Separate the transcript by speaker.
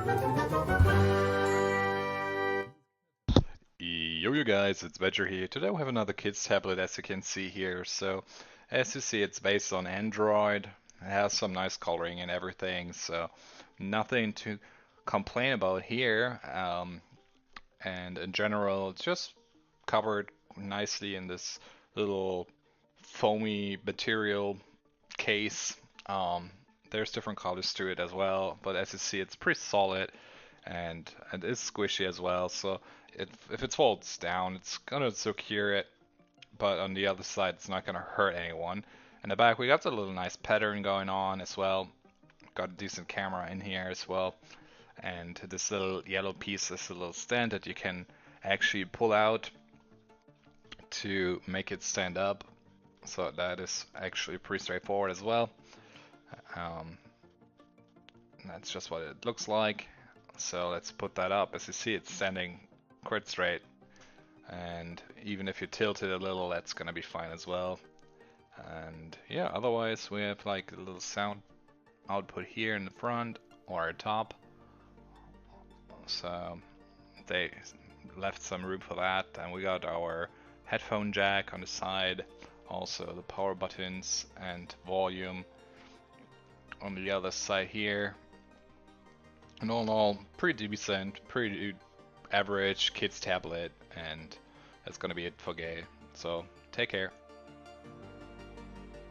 Speaker 1: Yo, you guys, it's Badger here. Today we have another kid's tablet, as you can see here. So, as you see, it's based on Android. It has some nice coloring and everything, so nothing to complain about here. And in general, it's just covered nicely in this little foamy material case. Um, there's different colors to it as well, but as you see, it's pretty solid and it is squishy as well. So if it folds down, it's gonna secure it, but on the other side, it's not gonna hurt anyone. In the back, we got a little nice pattern going on as well. Got a decent camera in here as well, and this little yellow piece is a little stand that you can actually pull out to make it stand up. So that is actually pretty straightforward as well. Um, that's just what it looks like. So let's put that up. As you see, it's standing quite straight. And even if you tilt it a little, that's gonna be fine as well. And yeah, otherwise we have like a little sound output here in the front or top. So they left some room for that. And we got our headphone jack on the side, also the power buttons and volume on the other side here. And all in all, pretty decent, pretty average kids tablet, and that's gonna be it for Gay. So take care.